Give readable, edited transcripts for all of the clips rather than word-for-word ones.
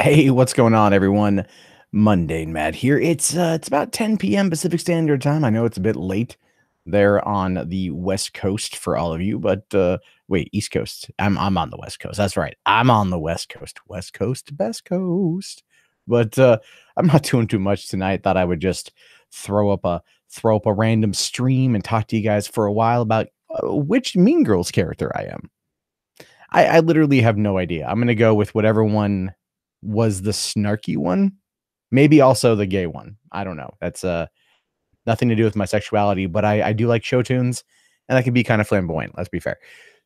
Hey, what's going on, everyone? Mundane Matt here. It's about 10 p.m. Pacific Standard Time. I know it's a bit late there on the West Coast for all of you, but wait, East Coast. I'm on the West Coast. That's right. I'm on the West Coast. West Coast, best coast. But I'm not doing too much tonight. Thought I would just throw up a random stream and talk to you guys for a while about which Mean Girls character I am. I literally have no idea. I'm gonna go with whatever one was the snarky one. Maybe also the gay one. I don't know. That's nothing to do with my sexuality, but I do like show tunes, and I can be kind of flamboyant. Let's be fair.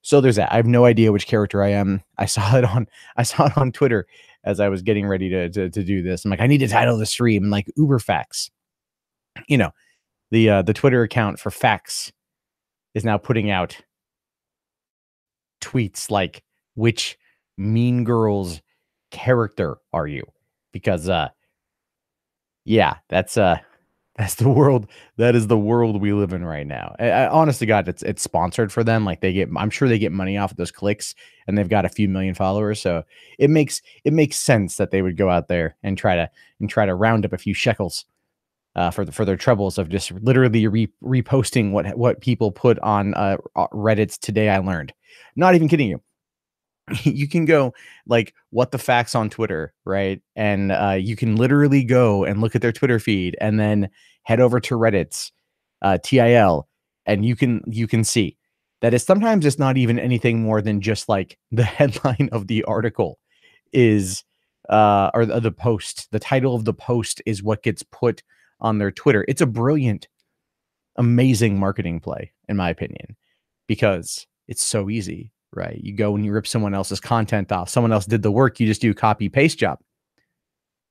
So there's that. I have no idea which character I am. I saw it on Twitter as I was getting ready to do this. I'm like, I need to title the stream, and like Uber Facts. You know, the Twitter account for Facts is now putting out tweets like, which Mean Girls character are you? Because yeah, that's the world. That is the world we live in right now. Honest to God, it's sponsored for them. Like I'm sure they get money off of those clicks, and they've got a few million followers. So it makes sense that they would go out there and try to round up a few shekels for their troubles of just literally reposting what people put on Reddit's Today I Learned. Not even kidding you. You can go like what the facts on Twitter, right? And you can literally go and look at their Twitter feed and then head over to Reddit's TIL, and you can see that sometimes it's not even anything more than just like the headline of the article is or the post. The title of the post is what gets put on their Twitter. It's a brilliant, amazing marketing play, in my opinion, because it's so easy. Right. You go and you rip someone else's content off. Someone else did the work. You just do a copy paste job.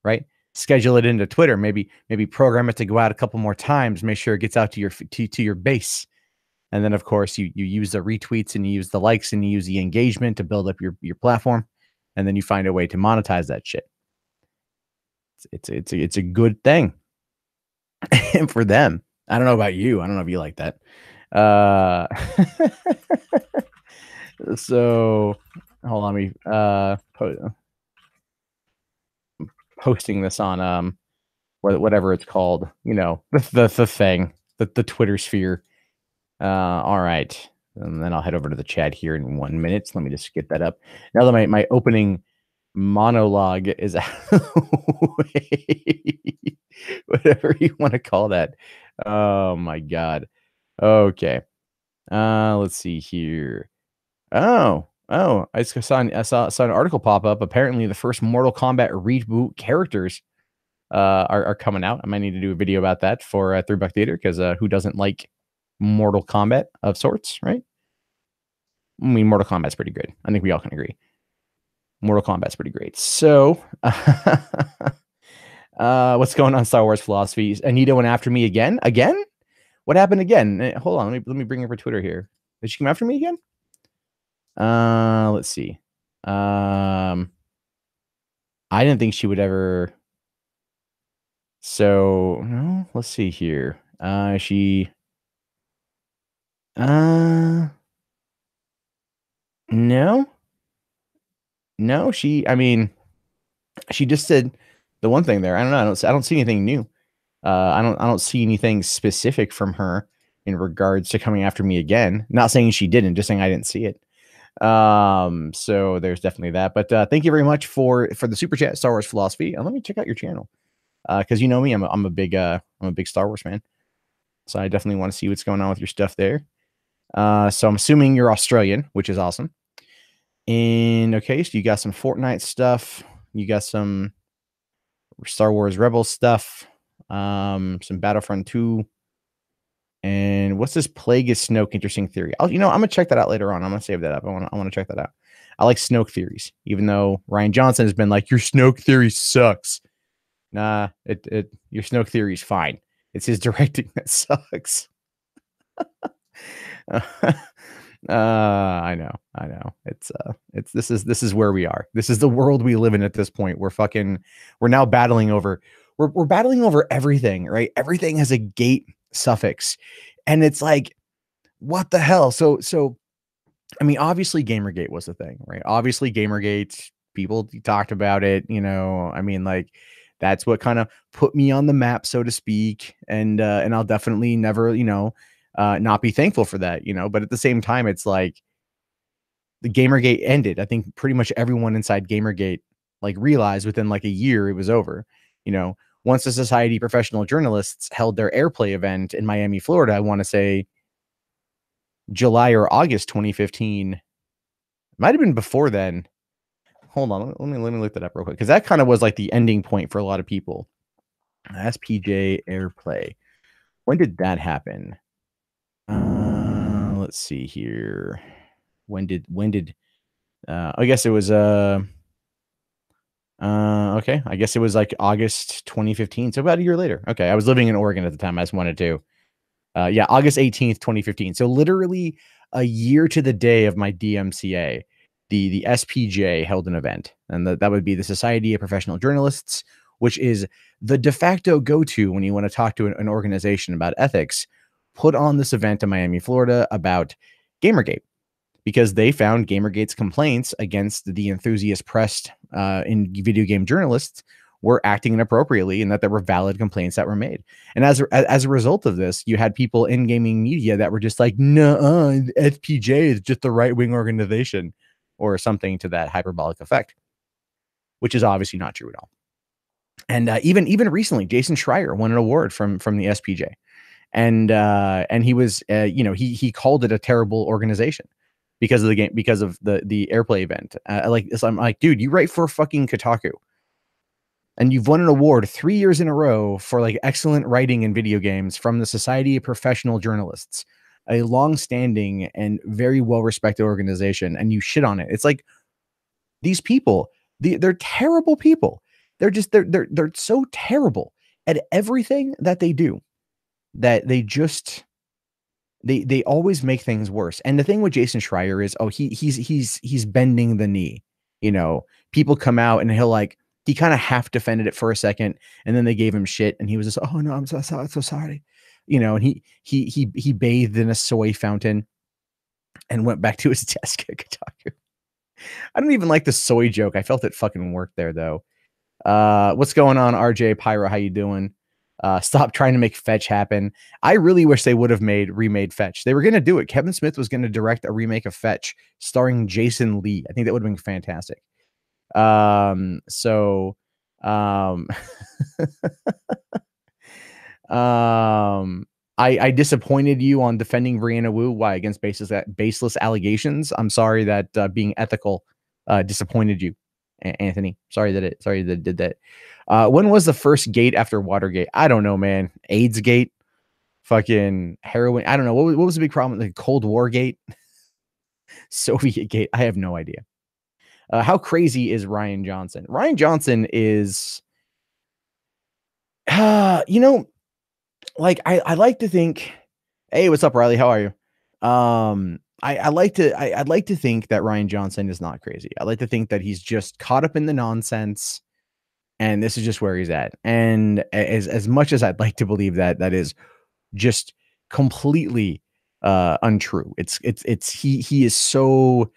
Right. Schedule it into Twitter. Maybe program it to go out a couple more times. Make sure it gets out to your base. And then, of course, you use the retweets and you use the likes and you use the engagement to build up your platform. And then you find a way to monetize that shit. It's a good thing. And for them, I don't know about you. I don't know if you like that. So hold on, me posting this on whatever it's called, the thing, the Twitter sphere. All right, and then I'll head over to the chat here in 1 minute. So let me just get that up now that my opening monologue is out of the way. Whatever you want to call that. Oh my god. Okay, let's see here. Oh, I saw an article pop up. Apparently, the first Mortal Kombat reboot characters are coming out. I might need to do a video about that for $3 Theater, because who doesn't like Mortal Kombat of sorts, right? I mean, Mortal Kombat's pretty good. I think we all can agree. Mortal Kombat's pretty great. So, what's going on, Star Wars philosophies? Anita went after me again? Again? What happened again? Hold on, let me bring her for Twitter here. Did she come after me again? Let's see. I didn't think she would ever. So no, let's see here. She. No. She. I mean, she just said the one thing there. I don't know. I don't see anything new. I don't see anything specific from her in regards to coming after me again. Not saying she didn't, just saying I didn't see it. So there's definitely that. But thank you very much for the super chat, Star Wars philosophy, and let me check out your channel, because you know me, I'm a big Star Wars fan, so I definitely want to see what's going on with your stuff there. So I'm assuming you're Australian, which is awesome. And okay, so you got some Fortnite stuff, you got some Star Wars Rebels stuff, some Battlefront 2. And what's this Plagueis Snoke interesting theory? I'm gonna check that out later on. I'm gonna save that up. I want to check that out. I like Snoke theories, even though Ryan Johnson has been like, your Snoke theory sucks. Nah, your Snoke theory is fine. It's his directing that sucks. I know. This is where we are. This is the world we live in at this point. We're now battling over. We're battling over everything, right? Everything has a gate suffix, and it's like, what the hell? So I mean, obviously Gamergate was the thing, right? Obviously Gamergate People talked about it, you know. I mean, like, that's what kind of put me on the map, so to speak. And I'll definitely never, not be thankful for that, you know. But at the same time, it's like the Gamergate ended. I think pretty much everyone inside Gamergate like realized within like a year it was over. You know, once the Society of Professional Journalists held their airplay event in Miami, Florida, I want to say July or August 2015. Might have been before then. Hold on, let me look that up real quick, because that kind of was like the ending point for a lot of people. SPJ airplay. When did that happen? Let's see here. When did I guess it was okay. I guess it was like August 2015. So about a year later. Okay. I was living in Oregon at the time. I just wanted to. Yeah, August 18th, 2015. So literally a year to the day of my DMCA, the SPJ held an event. And that would be the Society of Professional Journalists, which is the de facto go-to when you want to talk to an organization about ethics, put on this event in Miami, Florida about Gamergate, because they found Gamergate's complaints against the enthusiast press in video game journalists were acting inappropriately, and that there were valid complaints that were made. And as a result of this, you had people in gaming media that were just like, "No, FPJ is just a right wing organization," or something to that hyperbolic effect, which is obviously not true at all. And even recently, Jason Schreier won an award from the SPJ, and he was he called it a terrible organization because of the game, because of the airplay event. So I'm like, dude, you write for fucking Kotaku, and you've won an award 3 years in a row for like excellent writing in video games from the Society of Professional Journalists, a long-standing and very well-respected organization, and you shit on it. It's like, these people, they're terrible people. They're so terrible at everything that they do that they always make things worse. And the thing with Jason Schreier is, he's bending the knee. You know, people come out and he kind of half defended it for a second, and then they gave him shit, and he was just, "Oh no, I'm so sorry," you know. And he bathed in a soy fountain and went back to his desk at Kotaku. I don't even like the soy joke. I felt it fucking worked there though. What's going on, RJ Pyro? How you doing? Stop trying to make Fetch happen. I really wish they would have remade Fetch. They were going to do it. Kevin Smith was going to direct a remake of Fetch starring Jason Lee. I think that would have been fantastic. So, I disappointed you on defending Brianna Wu. Why? Against baseless allegations. I'm sorry that being ethical disappointed you, Anthony. Sorry that it did that. When was the first gate after Watergate? I don't know, man. AIDS gate, fucking heroin. I don't know. What was the big problem? The Cold War gate, Soviet gate. I have no idea. How crazy is Ryan Johnson? Ryan Johnson is, like, I like to think, hey, what's up, Riley? How are you? I'd like to think that Ryan Johnson is not crazy. I like to think that he's just caught up in the nonsense, and this is just where he's at. And as much as I'd like to believe that, that is just completely untrue. He is so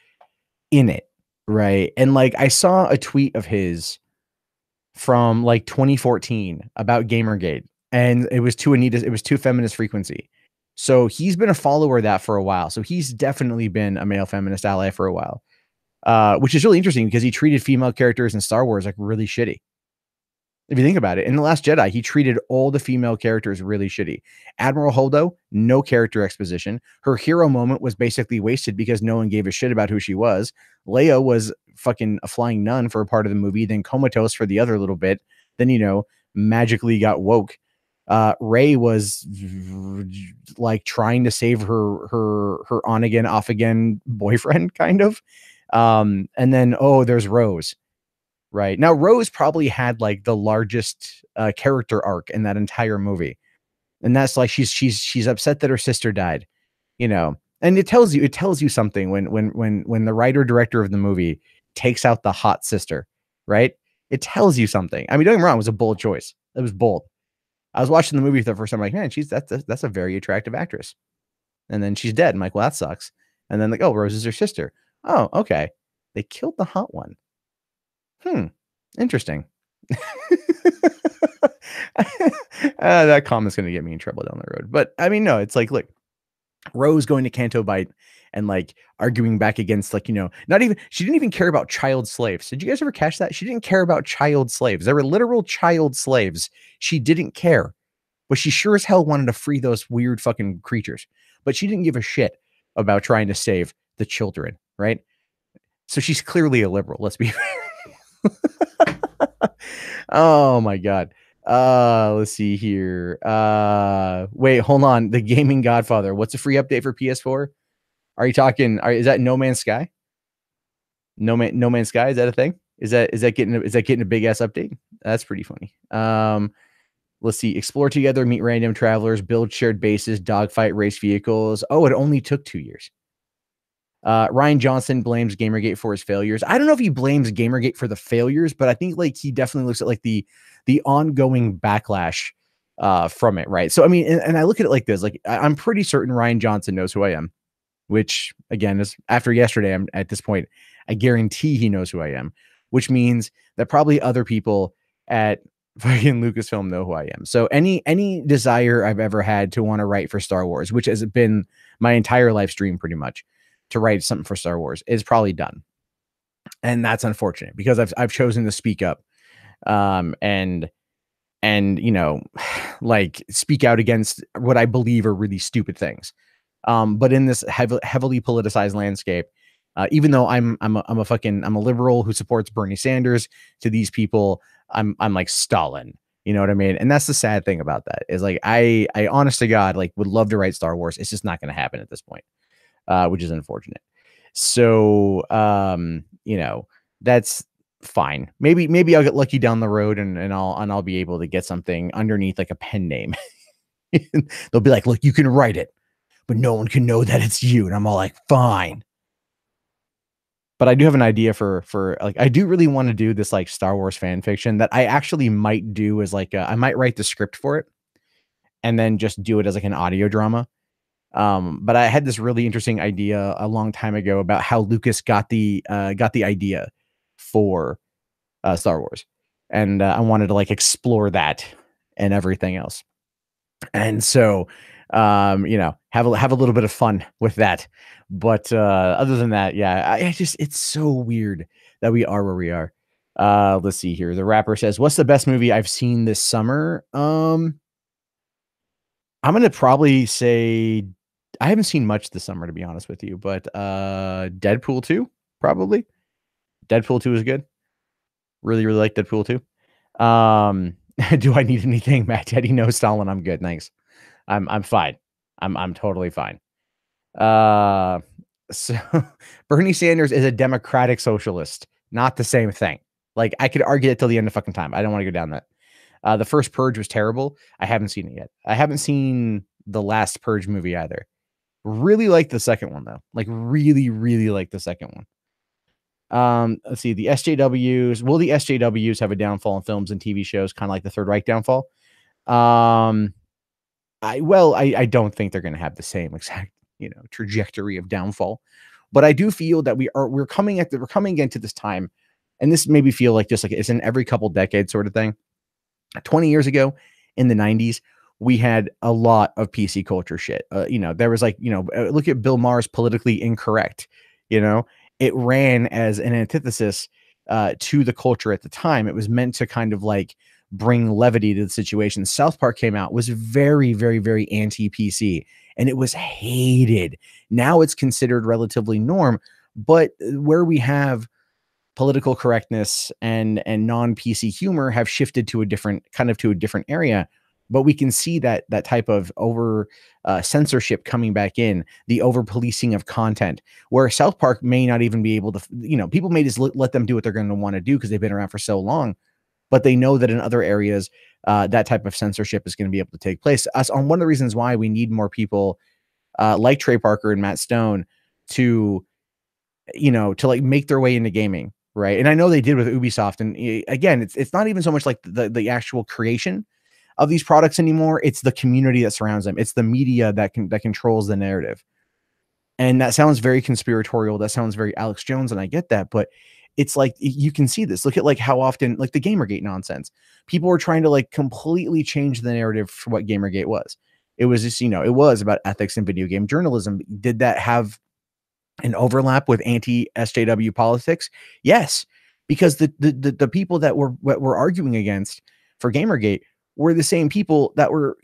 in it, right? And like, I saw a tweet of his from like 2014 about Gamergate, and it was to Feminist Frequency. So he's been a follower of that for a while. So he's definitely been a male feminist ally for a while, which is really interesting because he treated female characters in Star Wars like really shitty. If you think about it, in The Last Jedi, he treated all the female characters really shitty. Admiral Holdo, no character exposition. Her hero moment was basically wasted because no one gave a shit about who she was. Leia was fucking a flying nun for a part of the movie, then comatose for the other little bit. Then, magically got woke. Rey was like trying to save her on again, off again boyfriend, kind of. And then, there's Rose. Right. Now, Rose probably had like the largest character arc in that entire movie. And that's like, she's upset that her sister died, and it tells you something when the writer director of the movie takes out the hot sister, right? It tells you something. I mean, don't get me wrong, it was a bold choice. It was bold. I was watching the movie for the first time, like, man, that's a very attractive actress. And then she's dead. I'm like, well, that sucks. And then like, oh, Rose is her sister. Oh, okay. They killed the hot one. Interesting. That comment's gonna get me in trouble down the road. But I mean, no, it's like, look, Rose going to Canto Bight and like arguing back against like, not even she didn't even care about child slaves. Did you guys ever catch that? She didn't care about child slaves. There were literal child slaves. She didn't care, but she sure as hell wanted to free those weird fucking creatures. But she didn't give a shit about trying to save the children, right? So she's clearly a liberal. Let's be Oh my god. Let's see here. Wait, hold on. The Gaming Godfather. What's a free update for PS4? Are you talking? Is that No Man's Sky? No Man's Sky. Is that a thing? Is that getting a big ass update? That's pretty funny. Let's see. Explore together, meet random travelers, build shared bases, dogfight, race vehicles. Oh, it only took 2 years. Ryan Johnson blames Gamergate for his failures. I don't know if he blames Gamergate for the failures, but I think like he definitely looks at like the ongoing backlash from it, right? So I mean, and I look at it like this: like I'm pretty certain Ryan Johnson knows who I am, which again is after yesterday. I'm at this point, I guarantee he knows who I am, which means that probably other people at fucking Lucasfilm know who I am. So any desire I've ever had to want to write for Star Wars, which has been my entire live stream pretty much, to write something for Star Wars is probably done. And that's unfortunate because I've chosen to speak up and like speak out against what I believe are really stupid things. But in this heavily politicized landscape, even though I'm a liberal who supports Bernie Sanders, to these people I'm like Stalin. You know what I mean? And that's the sad thing about that is like I honest to God like would love to write Star Wars. It's just not going to happen at this point. Which is unfortunate. So, that's fine. Maybe I'll get lucky down the road and I'll be able to get something underneath like a pen name. They'll be like, look, you can write it, but no one can know that it's you. And I'm all like, fine. But I do have an idea for like, I do really want to do this like Star Wars fan fiction that I actually might do as like, I might write the script for it and then just do it as like an audio drama. But I had this really interesting idea a long time ago about how Lucas got the idea for Star Wars, and I wanted to like explore that and everything else. And so, have a little bit of fun with that. But other than that, yeah, it's so weird that we are where we are. Let's see here. The rapper says, "What's the best movie I've seen this summer?" I'm gonna probably say I haven't seen much this summer, to be honest with you, but Deadpool 2, probably. Deadpool 2 is good. Really, really like Deadpool 2. Do I need anything? Matt Teddy, no, Stalin, I'm good. Thanks. I'm fine. I'm totally fine. So Bernie Sanders is a democratic socialist, not the same thing. Like I could argue it till the end of fucking time. I don't want to go down that. The first Purge was terrible. I haven't seen it yet. I haven't seen the last Purge movie either. Really like the second one though. Like really, really like the second one. Let's see. The SJWs. Will the SJWs have a downfall in films and TV shows, kind of like the Third Reich downfall? I don't think they're going to have the same exact, trajectory of downfall, but I do feel that we're coming into this time, and this made me feel like just like it's an every couple decades sort of thing. 20 years ago in the 90s, we had a lot of PC culture shit. There was like, look at Bill Maher's Politically Incorrect. It ran as an antithesis to the culture at the time. It was meant to kind of like bring levity to the situation. South Park came out, was very, very, very anti-PC, and it was hated. Now it's considered relatively norm, but where we have political correctness and non-PC humor have shifted to a different area. But we can see that type of over censorship coming back in, the over policing of content, where South Park may not even be able to, people may just let them do what they're going to want to do because they've been around for so long, but they know that in other areas, that type of censorship is going to be able to take place. On one of the reasons why we need more people like Trey Parker and Matt Stone to like make their way into gaming. Right. And I know they did with Ubisoft. And again, it's not even so much like the actual creation of these products anymore. It's the community that surrounds them. It's the media that controls the narrative. And that sounds very conspiratorial. That sounds very Alex Jones. And I get that. But it's like you can see this. Look at like how often like the Gamergate nonsense. People were trying to like completely change the narrative for what Gamergate was. It was just, it was about ethics and video game journalism. Did that have an overlap with anti-SJW politics? Yes, because the people that were arguing against for Gamergate were the same people that were,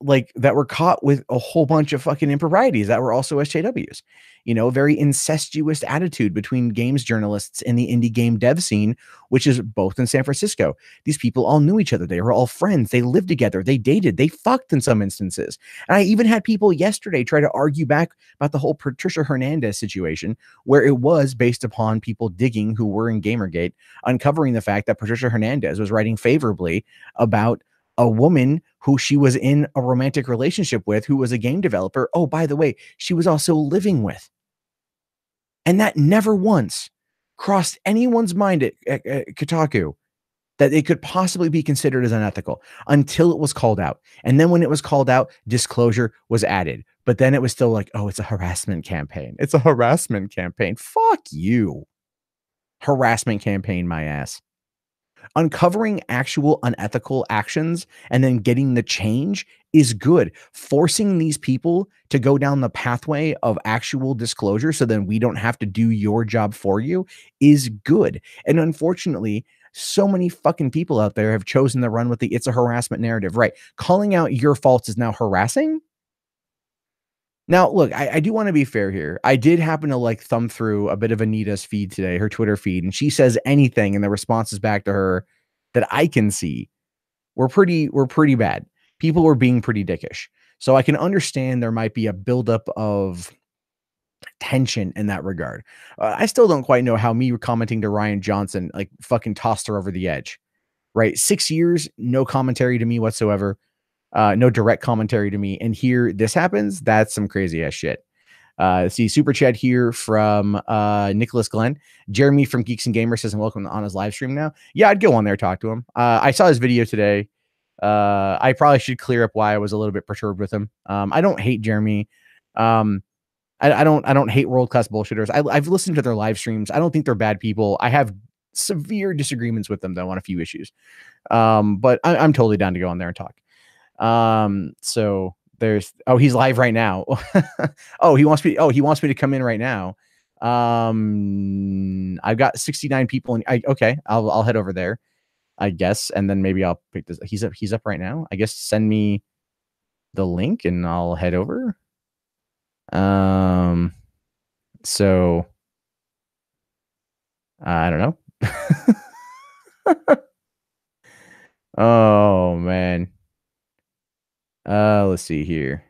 like that were caught with a whole bunch of fucking improprieties that were also SJWs. A very incestuous attitude between games journalists and the indie game dev scene, which is both in San Francisco. These people all knew each other. They were all friends. They lived together. They dated. They fucked in some instances. And I even had people yesterday try to argue back about the whole Patricia Hernandez situation, where it was based upon people digging who were in Gamergate, uncovering the fact that Patricia Hernandez was writing favorably about a woman who she was in a romantic relationship with, who was a game developer. Oh, by the way, she was also living with. And that never once crossed anyone's mind at Kotaku that it could possibly be considered as unethical until it was called out. And then when it was called out, disclosure was added. But then it was still like, oh, it's a harassment campaign. It's a harassment campaign. Fuck you. Harassment campaign, my ass. Uncovering actual unethical actions and then getting the change is good. Forcing these people to go down the pathway of actual disclosure so then we don't have to do your job for you is good. And unfortunately, so many fucking people out there have chosen to run with the it's a harassment narrative, right? Calling out your faults is now harassing. Now, look, I do want to be fair here. I did happen to like thumb through a bit of Anita's feed today, her Twitter feed, and she says anything, and the responses back to her that I can see were pretty bad. People were being pretty dickish. So I can understand there might be a buildup of tension in that regard. I still don't quite know how me commenting to Ryan Johnson like fucking tossed her over the edge, right? 6 years, no commentary to me whatsoever. No direct commentary to me. And here this happens. That's some crazy ass shit. See super chat here from Nicholas Glenn. Jeremy from Geeks and Gamers says, and welcome on his live stream now. Yeah, I'd go on there, talk to him. I saw his video today. I probably should clear up why I was a little bit perturbed with him. I don't hate Jeremy. I don't hate world class bullshitters. I've listened to their live streams. I don't think they're bad people. I have severe disagreements with them though on a few issues. But I'm totally down to go on there and talk. So there's, he's live right now. He wants me to come in right now. I've got 69 people and okay, I'll head over there, I guess. And then maybe I'll pick this. He's up right now. I guess send me the link and I'll head over. So I don't know. Oh man. Let's see here.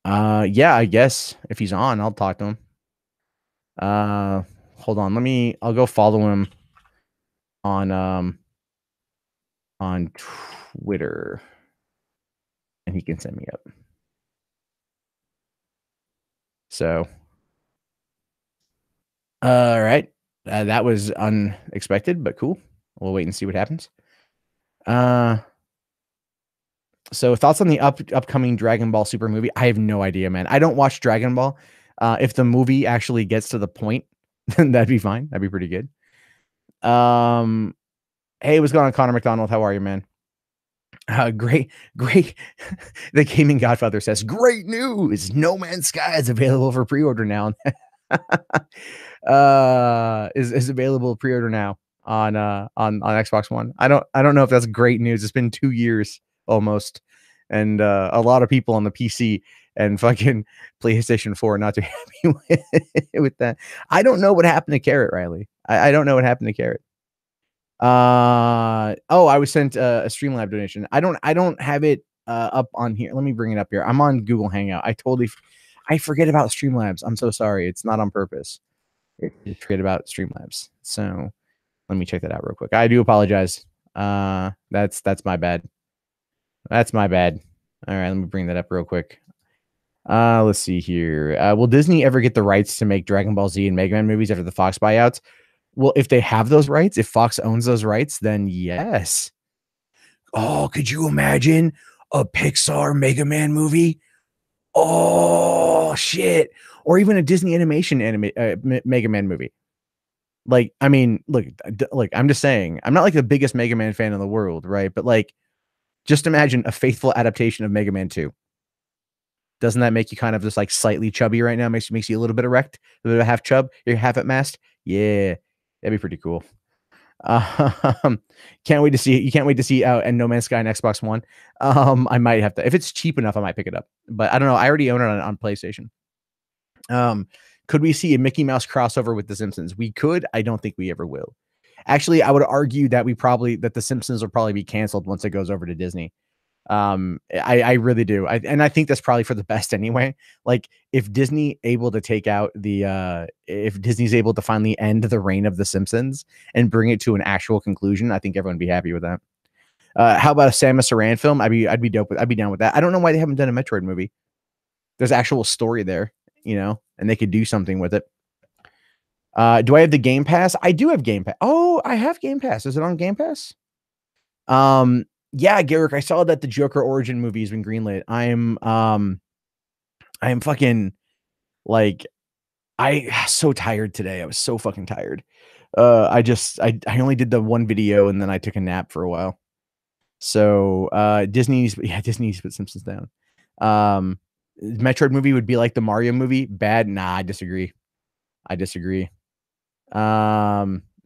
Yeah, I guess if he's on, I'll talk to him. Hold on. I'll go follow him on Twitter and he can send me up. So, all right. That was unexpected, but cool. We'll wait and see what happens. So thoughts on the upcoming Dragon Ball Super movie? I have no idea, man. I don't watch Dragon Ball. If the movie actually gets to the point, then that'd be fine. That'd be pretty good. Hey, what's going on, Connor McDonald? How are you, man? Great. The Gaming Godfather says, great news. No Man's Sky is available for pre-order now. Is available pre-order now on Xbox One. I don't know if that's great news. It's been 2 years almost, and a lot of people on the PC and fucking PlayStation 4 not too happy with that. I don't know what happened to Carrot, Riley. I don't know what happened to Carrot. I was sent a Streamlab donation. I don't have it up on here. Let me bring it up here. I'm on Google Hangout. I forget about Streamlabs. I'm so sorry. It's not on purpose. I forget about Streamlabs. So let me check that out real quick. I do apologize. That's my bad. That's my bad. All right, let me bring that up real quick. Let's see here. Will Disney ever get the rights to make Dragon Ball Z and Mega Man movies after the Fox buyouts? Well, if they have those rights, if Fox owns those rights, then yes. Oh, could you imagine a Pixar Mega Man movie? Oh, shit. or even a Disney animation Mega Man movie. Like, I mean, look, I'm just saying, I'm not like the biggest Mega Man fan in the world, right? But like, just imagine a faithful adaptation of Mega Man 2. Doesn't that make you kind of just like slightly chubby right now? Makes you a little bit erect, a little bit of half chub. You're half at mast. Yeah, that'd be pretty cool. Um, can't wait to see. You can't wait to see and No Man's Sky on Xbox One. I might have to, if it's cheap enough, I might pick it up. But I don't know. I already own it on PlayStation. Could we see a Mickey Mouse crossover with The Simpsons? We could. I don't think we ever will. Actually, I would argue that that The Simpsons will probably be canceled once it goes over to Disney. I really do. And I think that's probably for the best anyway. Like if Disney's able to finally end the reign of The Simpsons and bring it to an actual conclusion, I think everyone would be happy with that. How about a Samus Aran film? I'd be down with that. I don't know why they haven't done a Metroid movie. There's actual story there, and they could do something with it. Do I have the Game Pass? I do have Game Pass. Oh, I have Game Pass. Is it on Game Pass? Yeah, Garrick, I saw that the Joker origin movie has been greenlit. I am fucking like, so tired today. I was so fucking tired. I only did the one video and then I took a nap for a while. So, Disney's put Simpsons down. Metroid movie would be like the Mario movie. Bad? Nah, I disagree.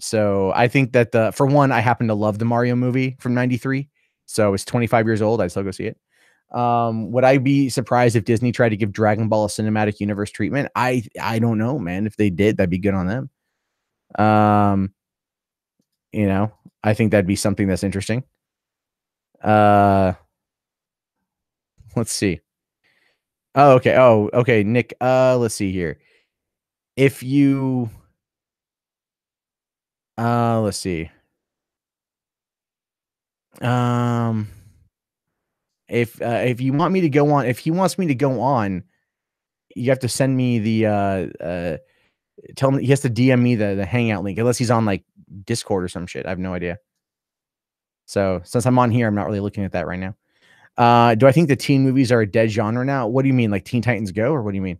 So I think that for one, I happen to love the Mario movie from 93. So it's 25 years old. I'd still go see it. Would I be surprised if Disney tried to give Dragon Ball a cinematic universe treatment? I don't know, man. If they did, that'd be good on them. I think that'd be something that's interesting. Let's see. Oh, okay. Nick, let's see here. If you let's see. If you want me to go on, if he wants me to go on, you have to send me the tell him he has to DM me the hangout link, unless he's on like Discord or some shit. I have no idea. So since I'm on here, I'm not really looking at that right now. Do I think the teen movies are a dead genre now? What do you mean, like Teen Titans Go, or what do you mean?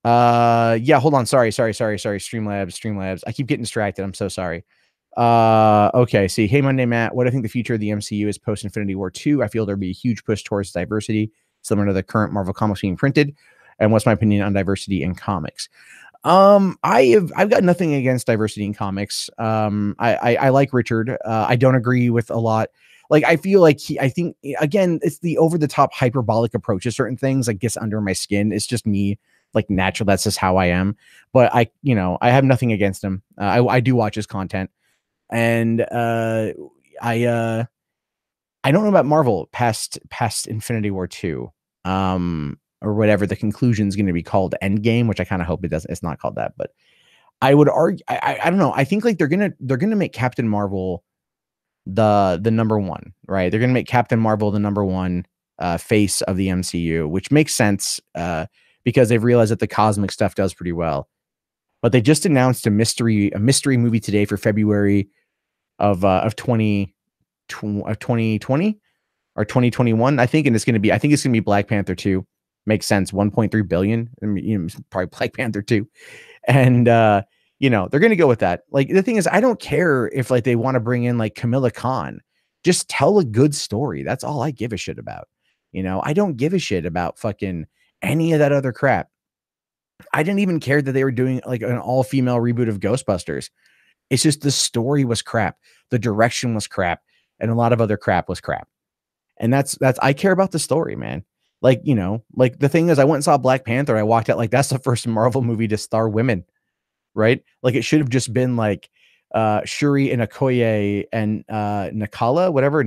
Yeah, hold on. Sorry. Streamlabs. I keep getting distracted. I'm so sorry. Okay. See, hey, Monday, Matt. What do I think the future of the MCU is post Infinity War 2? I feel there'll be a huge push towards diversity, similar to the current Marvel comics being printed. And what's my opinion on diversity in comics? I've got nothing against diversity in comics. I like Richard. I don't agree with a lot. Like, I feel like I think again, it's the over the top hyperbolic approach to certain things that gets under my skin. It's just me, like, natural. That's just how I am. But I have nothing against him. I do watch his content, and I don't know about Marvel past Infinity War 2. Or whatever the conclusion is going to be called, Endgame, which I kind of hope it doesn't. It's not called that, but I would argue. I don't know. I think like they're gonna make Captain Marvel the number one, right? They're gonna make Captain Marvel the number one face of the MCU, which makes sense because they've realized that the cosmic stuff does pretty well. But they just announced a mystery movie today for February of 2020 or 2021, I think, and it's going to be Black Panther 2. Makes sense. 1.3 billion. I mean, probably Black Panther 2. And they're going to go with that. Like, the thing is, I don't care if like they want to bring in like Camilla Khan. Just tell a good story. That's all I give a shit about. I don't give a shit about fucking any of that other crap. I didn't even care that they were doing like an all-female reboot of Ghostbusters. It's just the story was crap. The direction was crap. And a lot of other crap was crap. And that's I care about the story, man. Like, like the thing is, I went and saw Black Panther. I walked out like, that's the first Marvel movie to star women, right? Like, it should have just been like Shuri and Okoye and Nala, whatever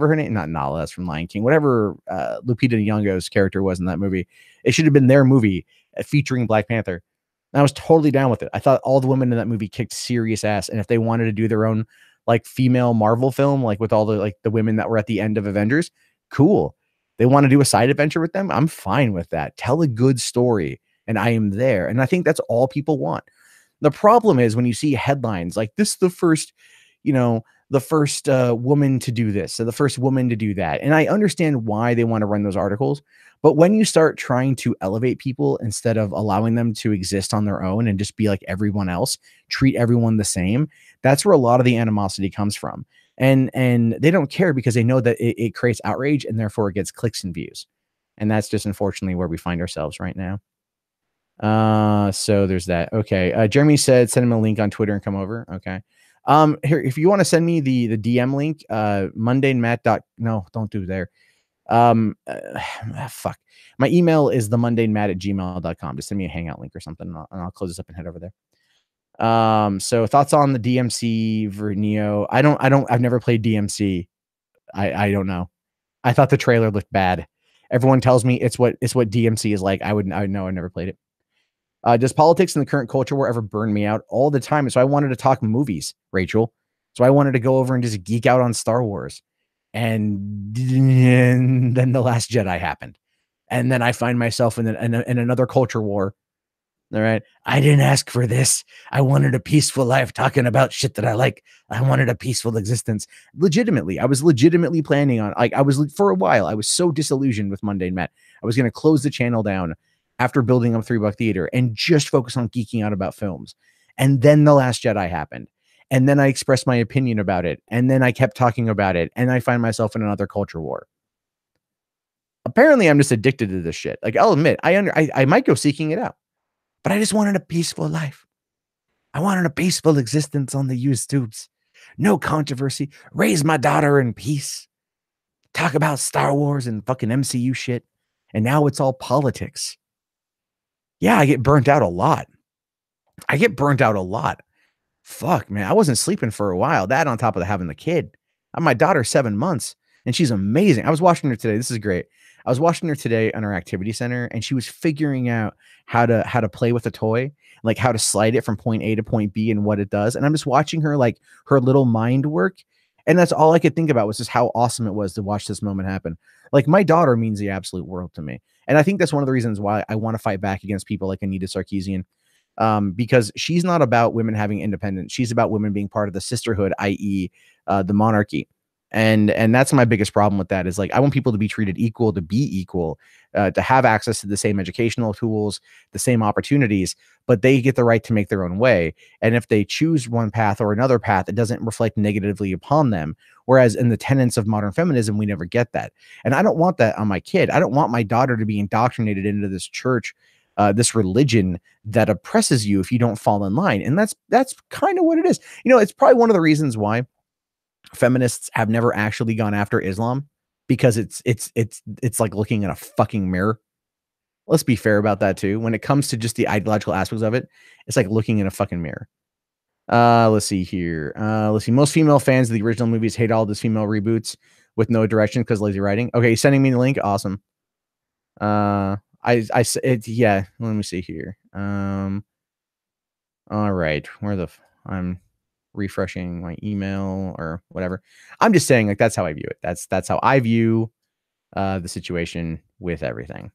her name, not Nala, that's from Lion King, whatever Lupita Nyong'o's character was in that movie. It should have been their movie featuring Black Panther. And I was totally down with it. I thought all the women in that movie kicked serious ass. And if they wanted to do their own like female Marvel film, like with all the like the women that were at the end of Avengers, cool. They want to do a side adventure with them, I'm fine with that. Tell a good story, and I am there. And I think that's all people want. The problem is when you see headlines like this, the first, the first woman to do this, so the first woman to do that. And I understand why they want to run those articles. But when you start trying to elevate people instead of allowing them to exist on their own and just be like everyone else, treat everyone the same, that's where a lot of the animosity comes from. And they don't care because they know that it creates outrage and therefore it gets clicks and views. And that's just unfortunately where we find ourselves right now. So there's that. Okay. Jeremy said send him a link on Twitter and come over. Okay. Here, if you want to send me the DM link, no, don't do there. Fuck. My email is themundanematt@gmail.com. Just send me a hangout link or something, and I'll close this up and head over there. So thoughts on the DMC for Neo? I've never played DMC. I don't know. I thought the trailer looked bad. Everyone tells me it's what DMC is like. I know I never played it. Does politics in the current culture war ever burn me out? All the time. So I wanted to talk movies, Rachel. So I wanted to go over and just geek out on Star Wars. And then The Last Jedi happened. And then I find myself in another culture war. All right. I didn't ask for this. I wanted a peaceful life talking about shit that I like. I wanted a peaceful existence. Legitimately. I was legitimately planning on, like, for a while, I was so disillusioned with Mundane Matt. I was going to close the channel down after building up $3 Theater and just focus on geeking out about films. And then The Last Jedi happened. And then I expressed my opinion about it. And then I kept talking about it. And I find myself in another culture war. Apparently, I'm just addicted to this shit. Like, I'll admit, I might go seeking it out. But I just wanted a peaceful life. I wanted a peaceful existence on the YouTubes. No controversy. Raise my daughter in peace. Talk about Star Wars and fucking MCU shit. And now it's all politics. Yeah, I get burnt out a lot. Fuck, man. I wasn't sleeping for a while. That on top of having the kid. My daughter's 7 months, and she's amazing. I was watching her today. This is great. I was watching her today on her activity center, and she was figuring out how to play with a toy, like how to slide it from point A to point B and what it does. And I'm just watching her, like, her little mind work. And that's all I could think about was just how awesome it was to watch this moment happen. Like, my daughter means the absolute world to me. And I think that's one of the reasons why I want to fight back against people like Anita Sarkeesian. Because she's not about women having independence. She's about women being part of the sisterhood, i.e. The monarchy. And that's my biggest problem with that is, like, I want people to be treated equal, to be equal, to have access to the same educational tools, the same opportunities, but they get the right to make their own way. And if they choose one path or another path, it doesn't reflect negatively upon them. Whereas in the tenets of modern feminism, we never get that. And I don't want that on my kid. I don't want my daughter to be indoctrinated into this church, this religion that oppresses you if you don't fall in line. And that's kind of what it is. You know, it's probably one of the reasons why feminists have never actually gone after Islam, because it's like looking in a fucking mirror. Let's be fair about that too. When it comes to just the ideological aspects of it, it's like looking in a fucking mirror. Let's see here. Let's see. Most female fans of the original movies hate all these female reboots with no direction because lazy writing. Okay, he's sending me the link. Awesome. Yeah. Let me see here. All right. I'm refreshing my email or whatever. I'm just saying, like, that's how I view it. That's how I view the situation with everything.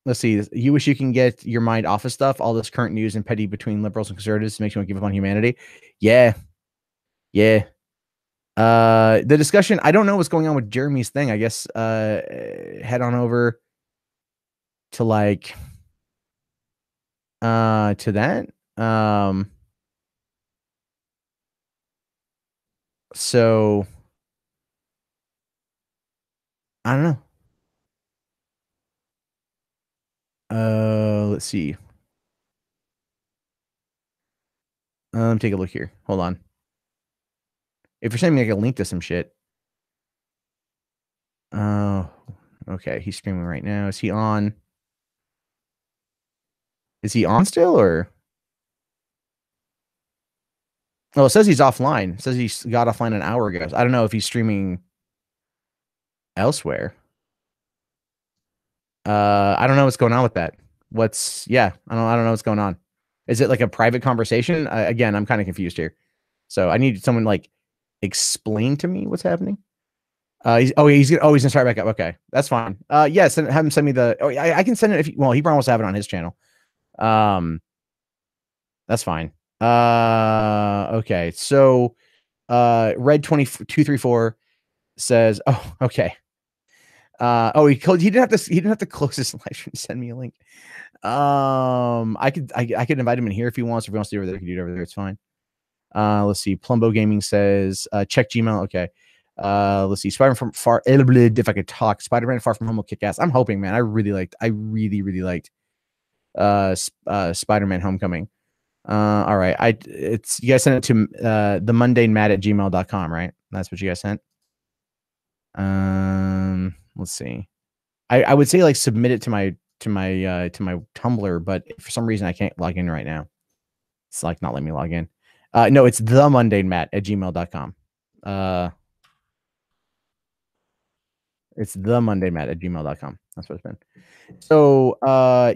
Let's see. You wish you can get your mind off of stuff. All this current news and petty between liberals and conservatives makes you want to give up on humanity. Yeah. The discussion, I don't know what's going on with Jeremy's thing. I guess head on over to, like, to that. So I don't know. Let's see. Let me take a look here. Hold on. If you're sending me, like, a link to some shit. Oh, okay. He's streaming right now. Is he on? Is he on still, or? Oh, it says he's offline. It says he got offline an hour ago. I don't know if he's streaming elsewhere. I don't know what's going on with that. I don't know what's going on. Is it like a private conversation? Again, I'm kind of confused here. So I need someone, like, explain to me what's happening. He's gonna start back up. Okay, that's fine. Yes, have him send me the. I can send it if. Well, he probably wants to have it on his channel. That's fine. Okay. So, Red 2234 says, "Oh, okay." He didn't have to close his live stream to send me a link. I could invite him in here if he wants. If he wants to do it over there, he can do it over there. It's fine. Let's see. Plumbo Gaming says, check Gmail. Okay. Let's see. Spider-Man from Far. If I could talk, Spider-Man Far From Home will kick ass. I'm hoping, man. I really liked Spider-Man Homecoming. All right. You guys sent it to the mundanematt@gmail.com, right? That's what you guys sent. Let's see. I would say like submit it to my Tumblr, but for some reason I can't log in right now. It's like not letting me log in. No, it's the mundanematt@gmail.com. It's the mundanematt@gmail.com. That's what it's been. So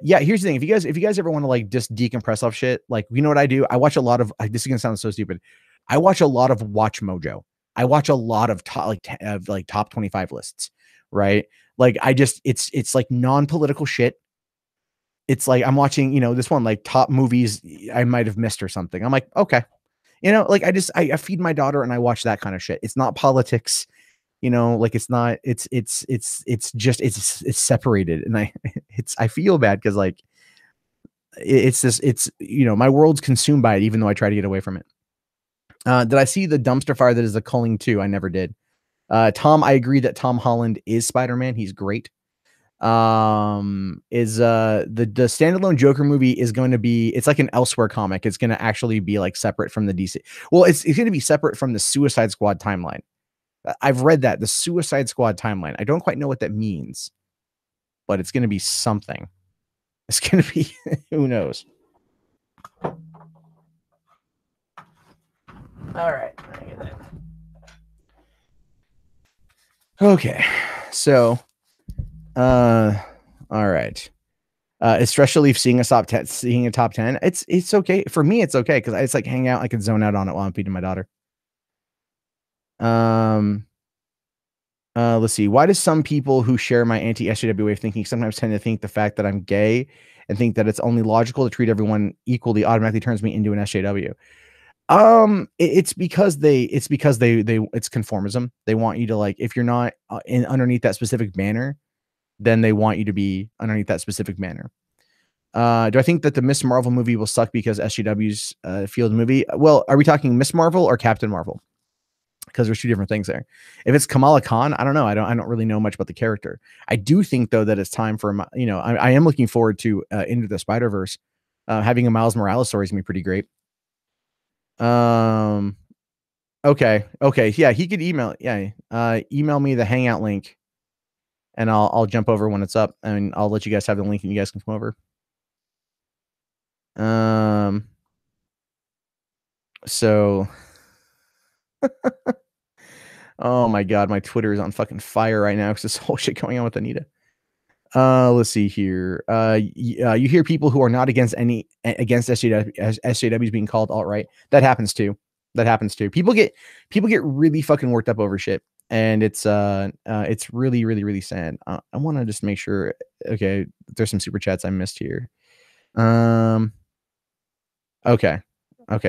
yeah, here's the thing. If you guys ever want to like just decompress off shit, like you know what I do? I watch a lot of this is gonna sound so stupid. I watch a lot of Watch Mojo. I watch a lot of top 25 lists, right? Like it's like non-political shit. It's like I'm watching, this one like top movies I might have missed or something. I'm like, okay. Like I feed my daughter and I watch that kind of shit. It's not politics, like it's not, it's just, it's separated. And I feel bad because like, my world's consumed by it, even though I try to get away from it. Did I see the dumpster fire that is the Culling 2? I never did. Tom, I agree that Tom Holland is Spider-Man. He's great. Is the standalone Joker movie is going to be, it's like an Elsewhere comic. It's going to actually be like separate from the DC. Well, it's going to be separate from the Suicide Squad timeline. I've read that, the Suicide Squad timeline. I don't quite know what that means, but it's going to be something. It's going to be, who knows? All right. Okay. So, all right. Is Stress Relief seeing a top 10? It's okay. For me, it's okay because it's like hang out. I can zone out on it while I'm feeding my daughter. Let's see. Why do some people who share my anti-SJW way of thinking sometimes tend to think the fact that I'm gay and think that it's only logical to treat everyone equally automatically turns me into an SJW? It's because it's conformism. They want you to like, if you're not underneath that specific banner, then they want you to be underneath that specific banner. Do I think that the Miss Marvel movie will suck because SJW's field movie? Well, are we talking Miss Marvel or Captain Marvel? Because there's two different things there. If it's Kamala Khan, I don't know. I don't really know much about the character. I do think though that it's time for I am looking forward to Into the Spider-Verse. Having a Miles Morales story is gonna be pretty great. Okay. Yeah, he could email. Yeah, email me the Hangout link, and I'll jump over when it's up, and I'll let you guys have the link, and you guys can come over. So. Oh my god, my Twitter is on fucking fire right now because this whole shit going on with Anita. Let's see here. You hear people who are not against SJWs being called alt-right. That happens too. People get really fucking worked up over shit, and it's really, really, really sad. I want to just make sure. Okay, there's some super chats I missed here. Okay.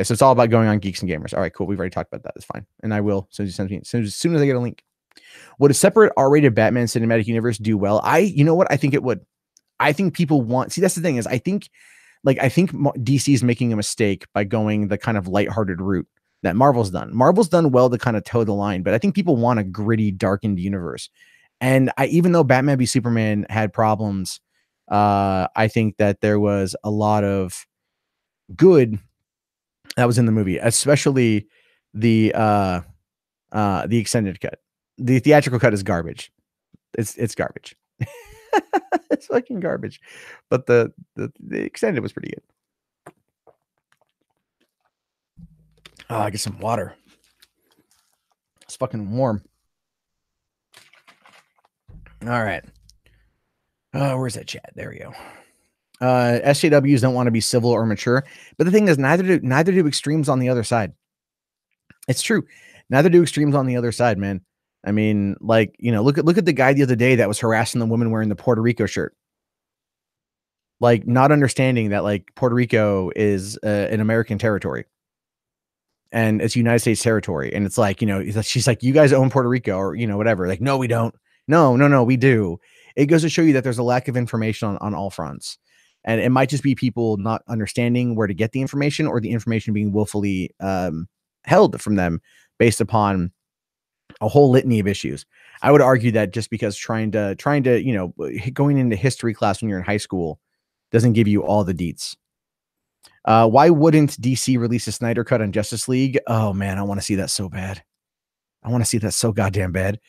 So it's all about going on Geeks and Gamers. All right, cool. We've already talked about that. That's fine. And I will as soon as I get a link. Would a separate R-rated Batman cinematic universe do well? You know what? I think it would. I think people want. See, that's the thing is, I think DC is making a mistake by going the kind of lighthearted route that Marvel's done. Marvel's done well to kind of toe the line, but I think people want a gritty, darkened universe. And even though Batman v Superman had problems, I think that there was a lot of good that was in the movie, especially the extended cut. The theatrical cut is garbage. It's garbage. It's fucking garbage. But the extended was pretty good. Oh, I get some water. It's fucking warm. All right. Where's that chat? There we go. SJWs don't want to be civil or mature, but the thing is, neither do extremes on the other side. It's true. Neither do extremes on the other side, man. I mean, like, look at the guy the other day that was harassing the woman wearing the Puerto Rico shirt. like not understanding that like Puerto Rico is an American territory and it's United States territory. And it's like, she's like, you guys own Puerto Rico or, whatever. Like, no, we don't. No, no, no, we do. It goes to show you that there's a lack of information on all fronts. And it might just be people not understanding where to get the information or the information being willfully held from them based upon a whole litany of issues. I would argue that just because trying to, going into history class when you're in high school doesn't give you all the deets. Why wouldn't DC release a Snyder cut on Justice League? Oh man, I want to see that so bad. I want to see that so goddamn bad.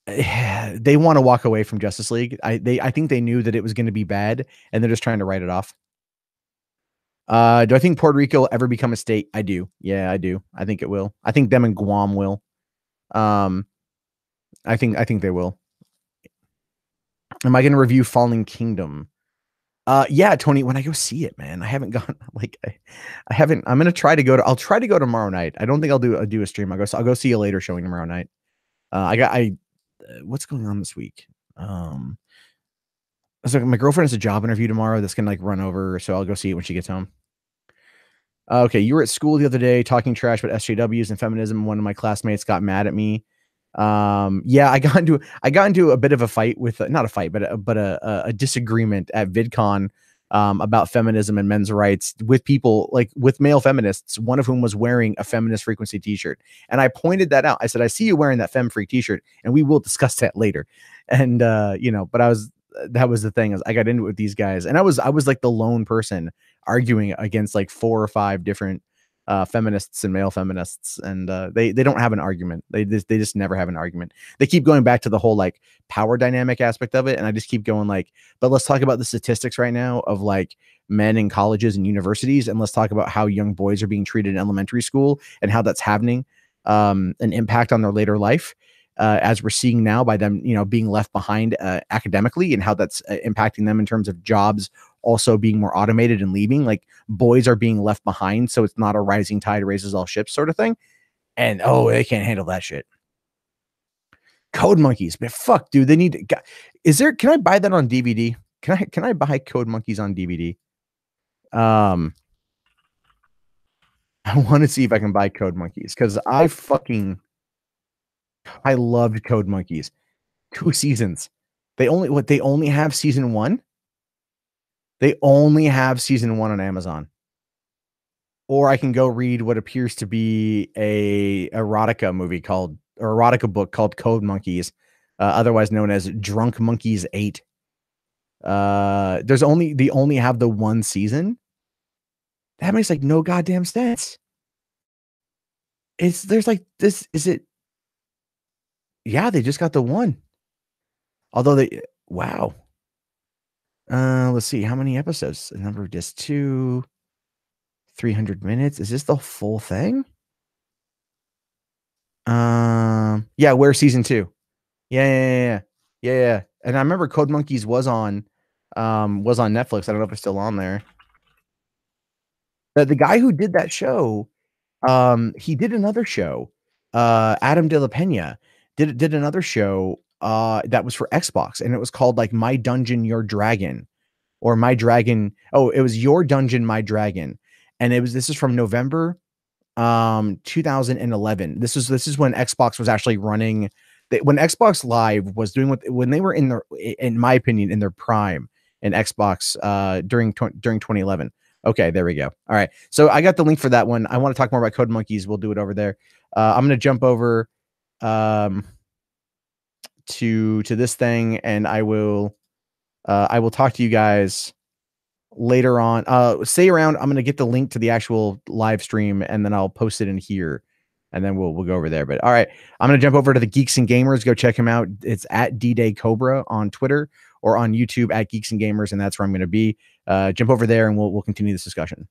They want to walk away from Justice League. I think they knew that it was going to be bad, and they're just trying to write it off. Do I think Puerto Rico will ever become a state? I do. Yeah, I do. I think it will. I think them and Guam will. I think they will. Am I going to review Fallen Kingdom? Yeah, Tony, when I go see it, man, I haven't gone I haven't. I'm gonna try to go to. I'll try to go tomorrow night. I don't think I'll do a stream. I'll go see a later showing tomorrow night. What's going on this week? So my girlfriend has a job interview tomorrow that's gonna like run over, so I'll go see it when she gets home. Okay, you were at school the other day talking trash about SJWs and feminism. One of my classmates got mad at me. Yeah, I got into a bit of a fight with not a fight, but a disagreement at VidCon about feminism and men's rights with people like with male feminists, one of whom was wearing a Feminist Frequency t-shirt. And I pointed that out. I said, I see you wearing that Fem Freak t-shirt, and we will discuss that later. And but that was the thing, is I got into it with these guys, and I was like the lone person arguing against like 4 or 5 different feminists and male feminists, and they don't have an argument. They just never have an argument. They keep going back to the whole like power dynamic aspect of it, and I just keep going like, but let's talk about the statistics right now of like men in colleges and universities, and let's talk about how young boys are being treated in elementary school and how that's having an impact on their later life, as we're seeing now by them being left behind academically, and how that's impacting them in terms of jobs also being more automated and leaving. Like boys are being left behind, so it's not a rising tide raises all ships sort of thing. And they can't handle that shit. Code Monkeys, but fuck, dude, they need to, can I buy that on DVD? Can I buy Code Monkeys on DVD? I want to see if I can buy Code Monkeys, because I loved Code Monkeys. 2 seasons. They only have season 1. They only have season 1 on Amazon. Or I can go read what appears to be a erotica book called Code Monkeys, otherwise known as Drunk Monkeys 8. They only have the 1 season. That makes like no goddamn sense. There's like this, is it? Yeah, they just got the 1. Although wow. Let's see, how many episodes? The number of discs, 2, 300 minutes. Is this the full thing? Yeah, where's season 2? Yeah. And I remember Code Monkeys was on Netflix. I don't know if it's still on there. The guy who did that show, he did another show. Adam de la Pena did another show that was for Xbox, and it was called like My Dungeon Your Dragon, or My Dragon. Oh, it was Your Dungeon My Dragon, and this is from November 2011. This is when Xbox was actually running, when Xbox Live was doing when they were in my opinion, in their prime in Xbox during 2011. Okay, there we go. All right, so I got the link for that one. I want to talk more about Code Monkeys. We'll do it over there. I'm going to jump over to this thing, and I will talk to you guys later on. Stay around. I'm going to get the link to the actual live stream, and then I'll post it in here, and then we'll go over there. But all right, I'm going to jump over to the Geeks and Gamers. Go check him out. It's at D-Day Cobra on Twitter, or on YouTube at Geeks and Gamers, and that's where I'm going to be. Jump over there, and we'll continue this discussion.